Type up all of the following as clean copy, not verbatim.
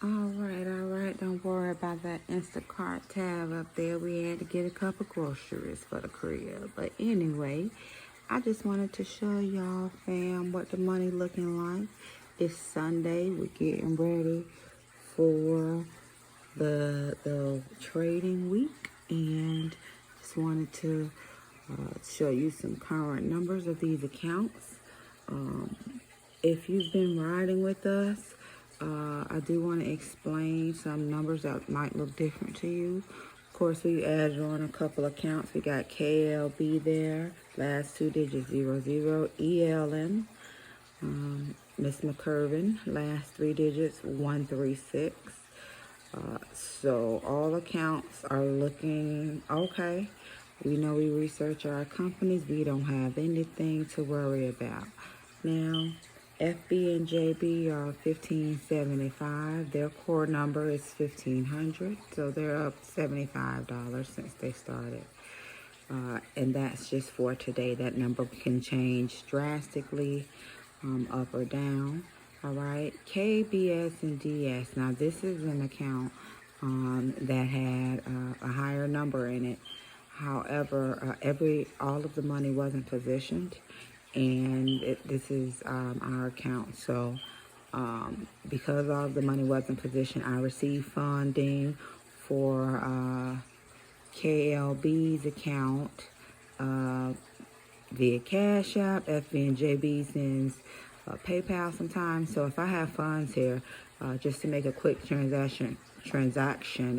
All right. Don't worry about that Instacart tab up there. We had to get a couple groceries for the crib. But anyway, I just wanted to show y'all, fam, what the money looking like. It's Sunday. We're getting ready for the trading week, and just wanted to show you some current numbers of these accounts. If you've been riding with us, I do want to explain some numbers that might look different to you. Of course, we added on a couple accounts. We got KLB there, last two digits 00, ELN, Miss McCurvin, last three digits 136. So all accounts are looking okay. We know we research our companies. We don't have anything to worry about. Now, FB and JB are 1575. Their core number is 1500. So they're up $75 since they started. And that's just for today. That number can change drastically, up or down. All right, KBS and DS. Now this is an account that had a higher number in it. However, all of the money wasn't positioned, and this is our account. So because all of the money wasn't positioned, I received funding for KLB's account via Cash App. FB and JB sends PayPal sometimes. So if I have funds here, just to make a quick transaction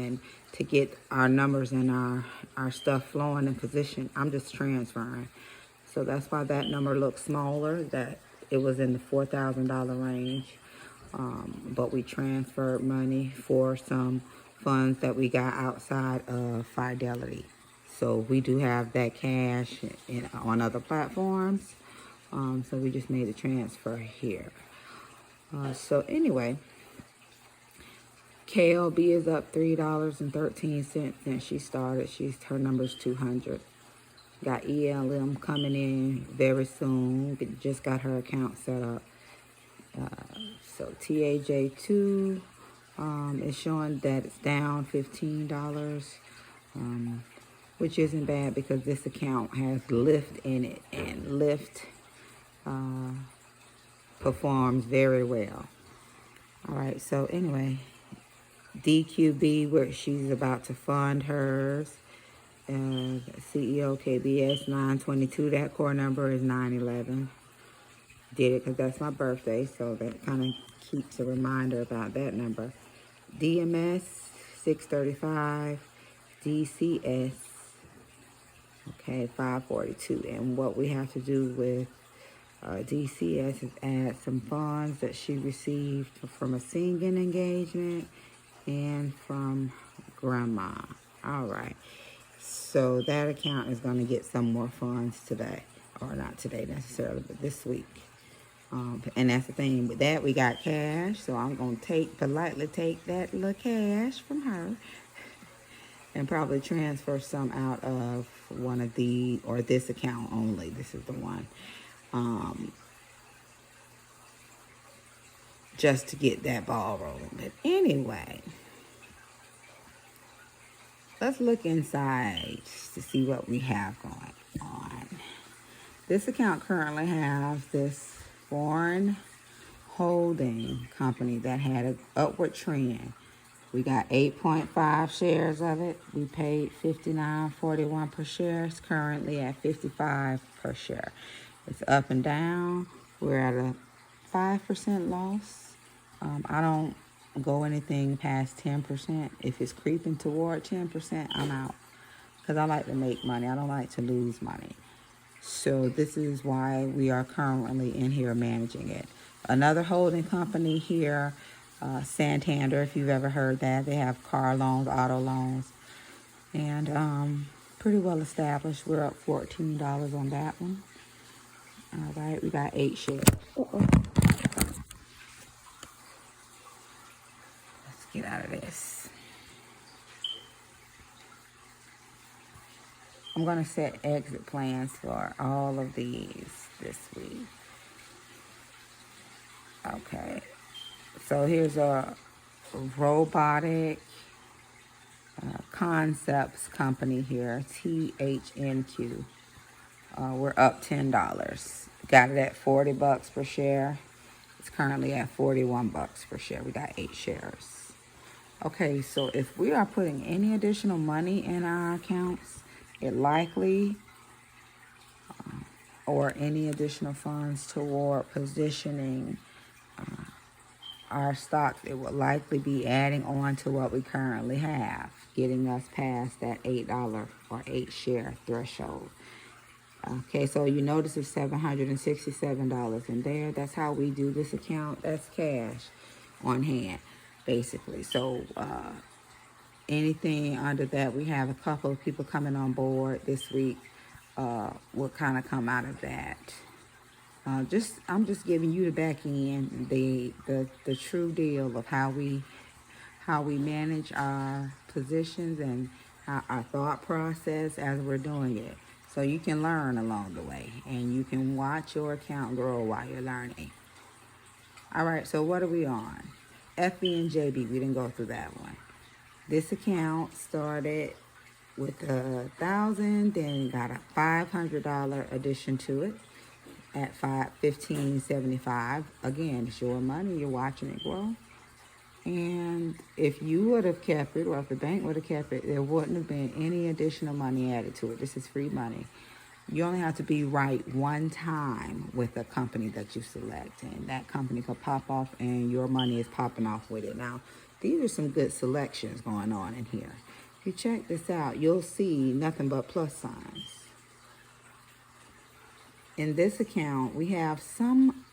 and to get our numbers and our stuff flowing in position, I'm just transferring. So that's why that number looks smaller, that it was in the $4,000 range. But we transferred money for some funds that we got outside of Fidelity. So we do have that cash on other platforms. So we just made a transfer here. So anyway, KLB is up $3.13 since she started. Her number's 200. Got ELM coming in very soon. Just got her account set up. So TAJ2 is showing that it's down $15, which isn't bad because this account has Lyft in it, and Lyft performs very well. All right, so anyway, DQB, where she's about to fund hers, CEO KBS 922, that core number is 911. Did it because that's my birthday, so that kind of keeps a reminder about that number. DMS 635, DCS, okay, 542. And what we have to do with DCS is add some funds that she received from a singing engagement and from grandma. All right, so that account is going to get some more funds today, or not today necessarily, but this week. And that's the thing with that, we got cash, so I'm going to politely take that little cash from her and probably transfer some out of one of or this account only. This is the one. Just to get that ball rolling. But anyway, let's look inside to see what we have going on. This account currently has this foreign holding company that had an upward trend. We got 8.5 shares of it. We paid $59.41 per share. It's currently at $55 per share. It's up and down. We're at a 5% loss. I don't go anything past 10%. If it's creeping toward 10%, I'm out, because I like to make money. I don't like to lose money. So this is why we are currently in here managing it. Another holding company here, Santander, if you've ever heard that. They have car loans, auto loans, and pretty well established. We're up $14 on that one. All right, we got 8 shares. Let's get out of this. I'm going to set exit plans for all of these this week. Okay. So here's a Robotic Concepts Company here, THNQ. We're up $10. Got it at 40 bucks per share. It's currently at 41 bucks per share. We got 8 shares. Okay, so if we are putting any additional money in our accounts, it likely, or any additional funds toward positioning our stocks, it will likely be adding on to what we currently have, getting us past that $8 or 8 share threshold. Okay, so you notice it's $767 in there. That's how we do this account. That's cash on hand, basically. So anything under that, we have a couple of people coming on board this week, will kind of come out of that. I'm just giving you the back end, the true deal of how we manage our positions and our thought process as we're doing it. So you can learn along the way, and you can watch your account grow while you're learning. All right, so what are we on? FB and JB, we didn't go through that one. This account started with $1,000, then got a $500 addition to it at $15.75. Again, it's your money. You're watching it grow. And if you would have kept it, or if the bank would have kept it, there wouldn't have been any additional money added to it. This is free money. You only have to be right one time with a company that you select, and that company could pop off and your money is popping off with it. Now, these are some good selections going on in here. If you check this out, you'll see nothing but plus signs. In this account, we have some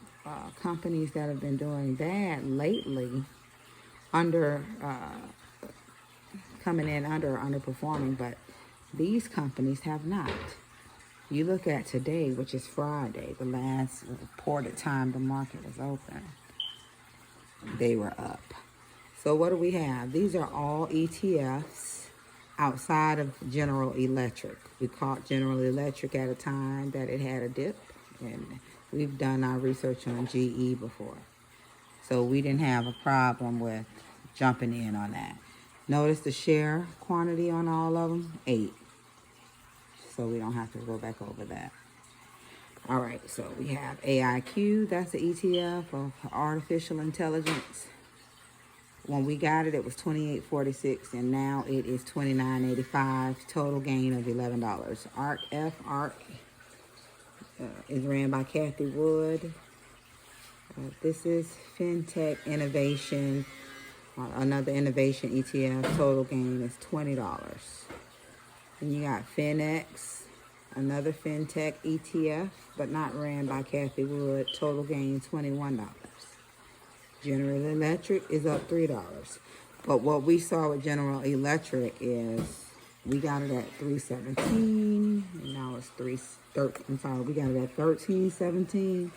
companies that have been doing bad lately, coming in under or underperforming, but these companies have not. You look at today, which is Friday, the last reported time the market was open, they were up. So what do we have? These are all ETFs outside of General Electric. We caught General Electric at a time that it had a dip, and we've done our research on GE before. So we didn't have a problem with jumping in on that. Notice the share quantity on all of them, 8. So we don't have to go back over that. All right, so we have AIQ. That's the ETF of artificial intelligence. When we got it, it was $28.46, and now it is $29.85. Total gain of $11. ARC is ran by Kathy Wood. This is FinTech Innovation, another innovation ETF. Total gain is $20. And you got FinX, another FinTech ETF, but not ran by Kathy Wood. Total gain $21. General Electric is up $3. But what we saw with General Electric is we got it at $3.17, and now it's we got it at $13.17.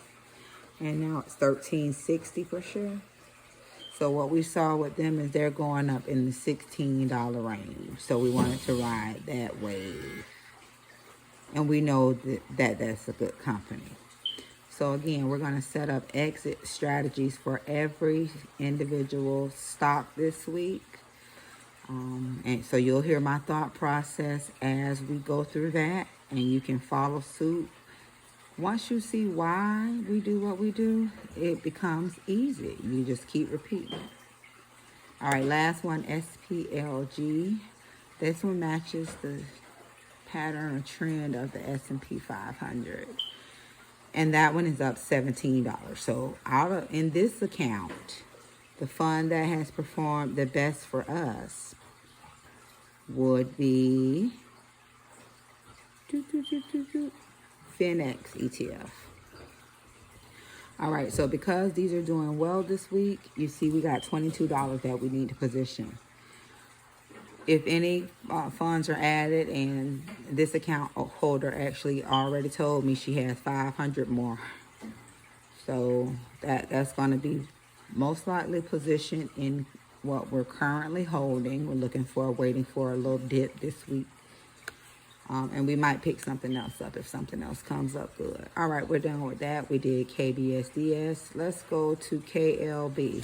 And now it's $13.60 per share. So what we saw with them is they're going up in the $16 range. So we wanted to ride that wave. And we know that that's a good company. So again, we're going to set up exit strategies for every individual stock this week. And so you'll hear my thought process as we go through that, and you can follow suit. Once you see why we do what we do, it becomes easy. You just keep repeating. All right, last one, SPLG. This one matches the pattern or trend of the S&P 500. And that one is up $17. So in this account, the fund that has performed the best for us would be FinX ETF. All right, so because these are doing well this week, you see we got $22 that we need to position. If any funds are added, and this account holder actually already told me she has 500 more. So that's going to be most likely positioned in what we're currently holding. We're waiting for a little dip this week. And we might pick something else up if something else comes up good. All right, we're done with that. We did KBSDS. Let's go to KLB.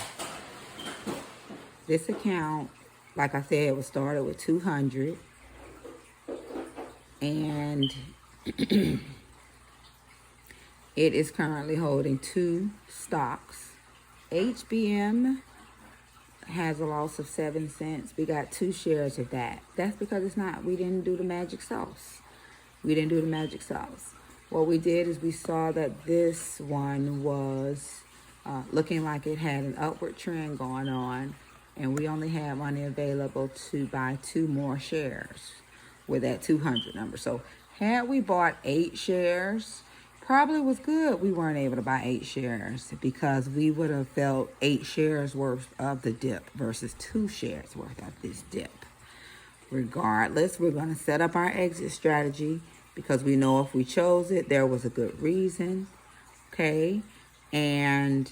This account, like I said, was started with 200, and it is currently holding 2 stocks. HBM has a loss of 7 cents. We got 2 shares of that. That's because we didn't do the magic sauce. What we did is we saw that this one was looking like it had an upward trend going on, and we only had money available to buy 2 more shares with that 200 number. So had we bought 8 shares, probably was good we weren't able to buy 8 shares, because we would have felt 8 shares worth of the dip versus 2 shares worth of this dip. Regardless, we're going to set up our exit strategy, because we know if we chose it, there was a good reason, okay? And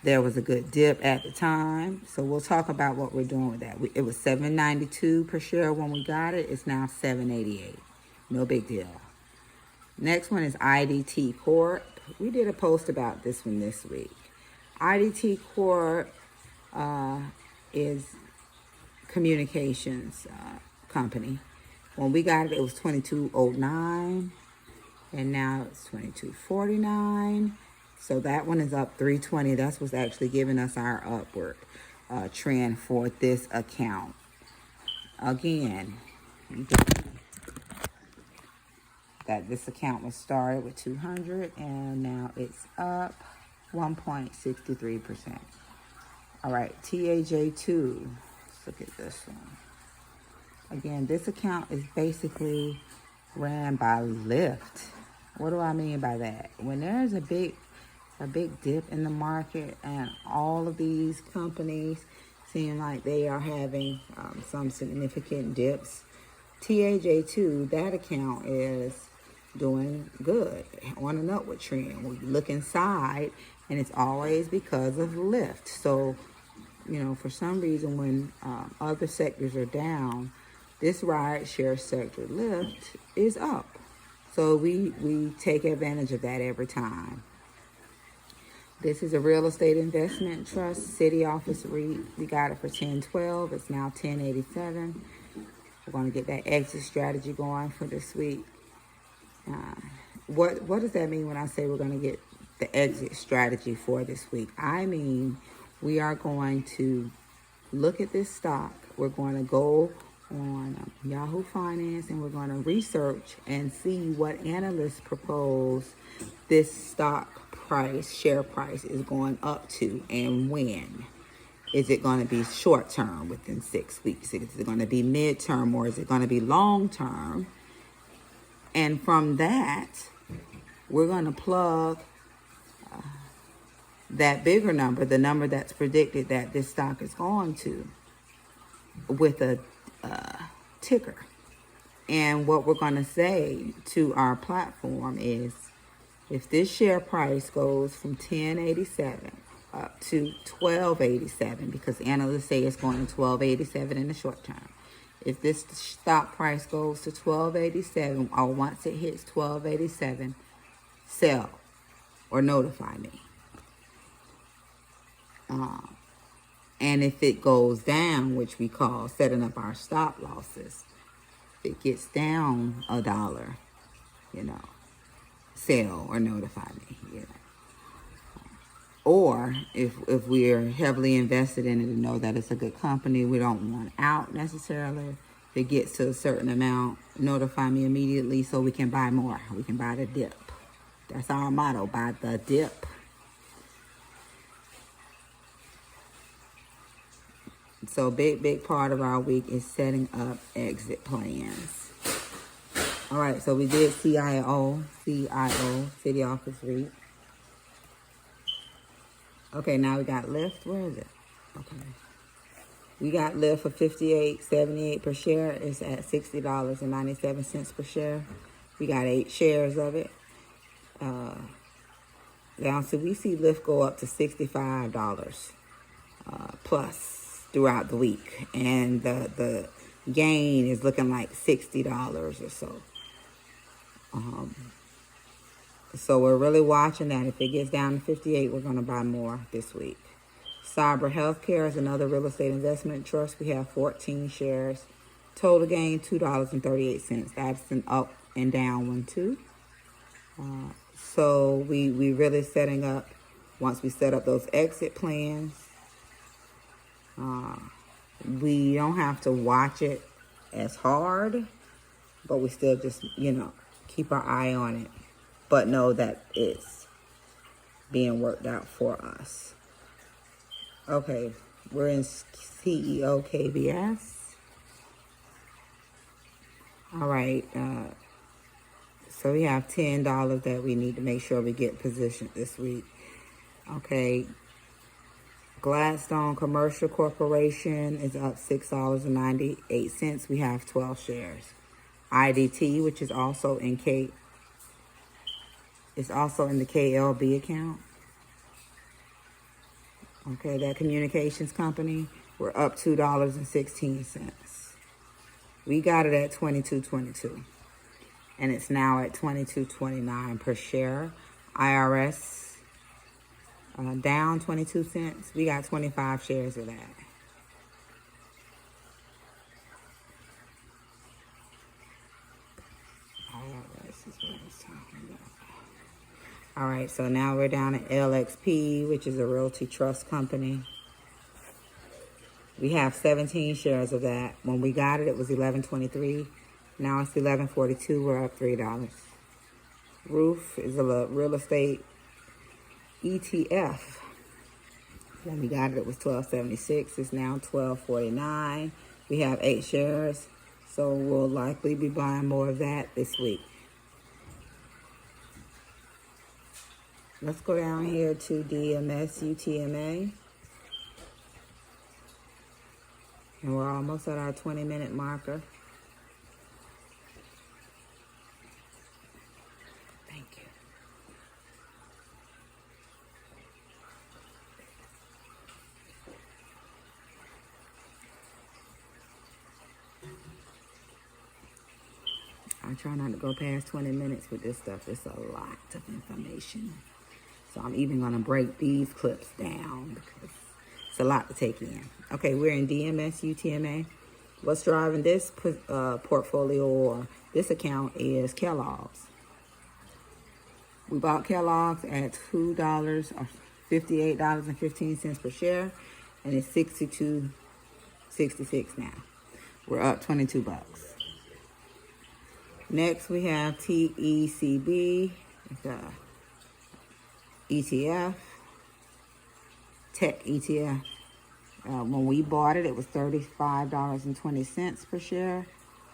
there was a good dip at the time. So we'll talk about what we're doing with that. It was $7.92 per share when we got it. It's now $7.88. No big deal. Next one is Idt Core. We did a post about this one this week. Idt Core is communications company. When we got it, it was $22.09, and now it's $22.49. So that one is up $3.20. That's what's actually giving us our upward trend for this account. Again, that this account was started with 200, and now it's up 1.63%. All right, TAJ2. Let's look at this one. Again, this account is basically ran by Lyft. What do I mean by that? When there's a big dip in the market, and all of these companies seem like they are having some significant dips, TAJ2, that account is doing good on an upward trend. We look inside, and it's always because of Lyft. So, for some reason, when other sectors are down, this ride share sector, Lyft, is up. So we take advantage of that every time. This is a real estate investment trust, City Office REIT. We got it for $10.12. It's now $10.87. We're going to get that exit strategy going for this week. What does that mean when I say we're going to get the exit strategy for this week? I mean, we are going to look at this stock. We're going to go on Yahoo Finance, and we're going to research and see what analysts propose this stock price, share price, is going up to, and when. Is it going to be short term, within 6 weeks? Is it going to be midterm, or is it going to be long term? And from that, we're going to plug that bigger number, the number that's predicted that this stock is going to, with a ticker. And what we're going to say to our platform is, if this share price goes from $10.87 up to $12.87, because analysts say it's going to $12.87 in the short term. If this stock price goes to $12.87, or once it hits $12.87, sell or notify me. And if it goes down, which we call setting up our stop losses, if it gets down $1, sell or notify me. Or if we're heavily invested in it and know that it's a good company, we don't want out necessarily. If it gets to a certain amount, notify me immediately so we can buy more. We can buy the dip. That's our motto, buy the dip. So big part of our week is setting up exit plans. All right, so we did CIO, City Office REIT. Okay, now we got Lyft. Where is it? Okay. We got Lyft for $58.78 per share. It's at $60.97 per share. We got 8 shares of it. Down, so we see Lyft go up to $65 plus throughout the week, and the gain is looking like $60 or so. So we're really watching that. If it gets down to 58, we're going to buy more this week. Cyber Healthcare is another real estate investment trust. We have 14 shares. Total gain $2.38. That's an up and down one too. So we really setting up, once we set up those exit plans, we don't have to watch it as hard, but we still just, keep our eye on it, but know that it's being worked out for us. Okay, we're in CEO KBS. All right, so we have $10 that we need to make sure we get positioned this week. Okay, Gladstone Commercial Corporation is up $6.98. We have 12 shares. IDT, which is also in the KLB account. Okay, that communications company, we're up $2.16. We got it at $22.22, and it's now at $22.29 per share. IRS down 22 cents. We got 25 shares of that. IRS is what I was talking about. All right, so now we're down at LXP, which is a realty trust company. We have 17 shares of that. When we got it, it was $11.23. Now it's $11.42. We're up $3. Roof is a real estate ETF. When we got it, it was $12.76. It's now $12.49. We have 8 shares, so we'll likely be buying more of that this week. Let's go down here to DMS UTMA. And we're almost at our 20-minute marker. Thank you. I try not to go past 20 minutes with this stuff. It's a lot of information. So I'm even going to break these clips down because it's a lot to take in. Okay, we're in DMS UTMA. What's driving this portfolio or this account is Kellogg's. We bought Kellogg's at $2 or $58.15 per share, and it's $62.66 now. We're up 22 bucks. Next, we have TECB. It's a ETF, tech ETF. When we bought it, it was $35.20 per share.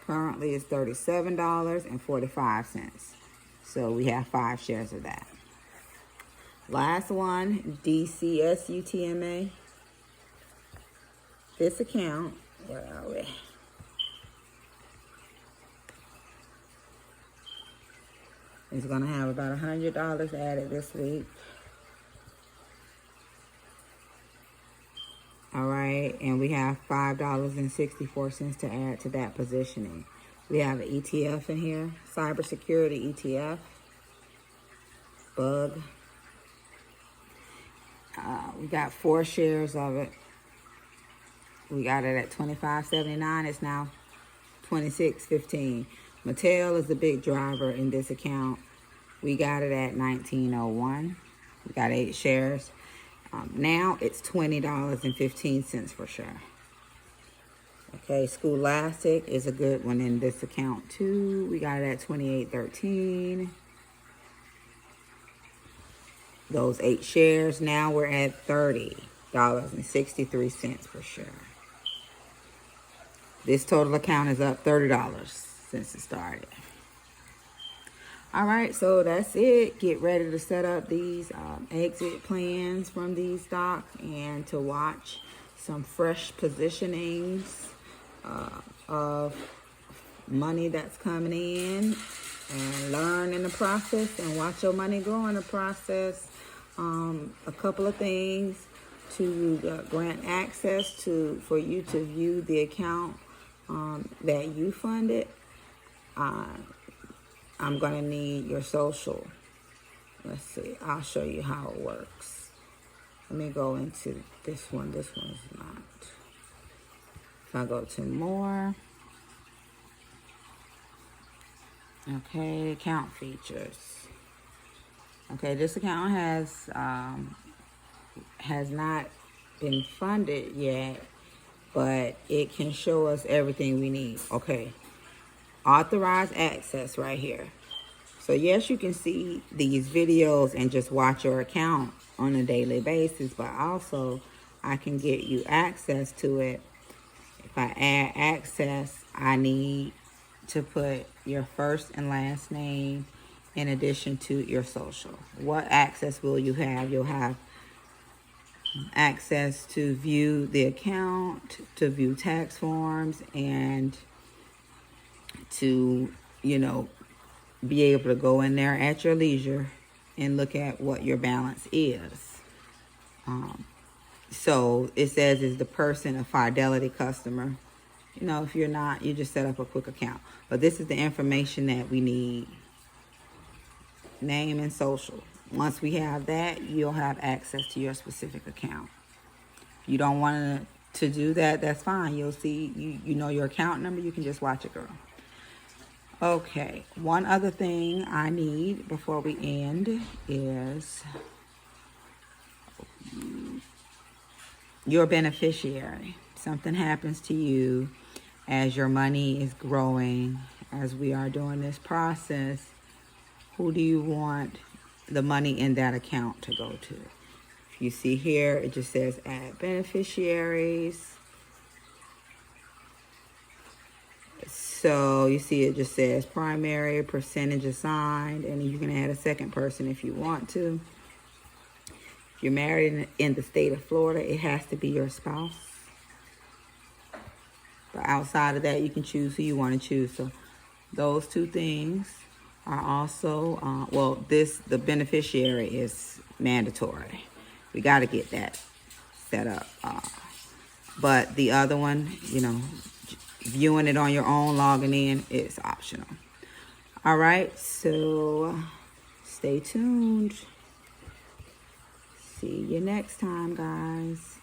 Currently, it's $37.45. So we have 5 shares of that. Last one, DCS UTMA. This account, where are we? It's going to have about $100 added this week. All right, and we have $5.64 to add to that positioning. We have an ETF in here, Cybersecurity ETF, Bug. We got 4 shares of it. We got it at $25.79. It's now $26.15. Mattel is the big driver in this account. We got it at $19.01. We got 8 shares. Now it's $20.15 per share. Okay, Scholastic is a good one in this account too. We got it at $28.13. Those 8 shares. Now we're at $30.63 per share. This total account is up $30 since it started. All right, so that's it. Get ready to set up these exit plans from these stocks and to watch some fresh positionings of money that's coming in, and learn in the process and watch your money grow in the process. A couple of things to grant access to for you to view the account that you funded. I'm going to need your social. Let's see. I'll show you how it works. let me go into this one. This one's not. If I go to more, okay, account features. Okay, this account has not been funded yet, but it can show us everything we need. Okay, authorized access right here. So yes, you can see these videos and just watch your account on a daily basis, but also I can get you access to it. If I add access, I need to put your first and last name in addition to your social. What access will you have? You'll have access to view the account, to view tax forms, and to, be able to go in there at your leisure and look at what your balance is. So it says, is the person a Fidelity customer? If you're not, you just set up a quick account. But this is the information that we need. Name and social. Once we have that, you'll have access to your specific account. If you don't want to do that, that's fine. You'll see, you know your account number. You can just watch it, girl. Okay, one other thing I need before we end is your beneficiary. Something happens to you as your money is growing, as we are doing this process. Who do you want the money in that account to go to? If you see here, it just says add beneficiaries. So you see it just says primary, percentage assigned, and you can add a second person if you want to. If you're married in the state of Florida, it has to be your spouse. But outside of that, you can choose who you want to choose. So those two things are also, the beneficiary is mandatory. We got to get that set up. But the other one, viewing it on your own, logging in, is optional. All right, so stay tuned. See you next time, guys.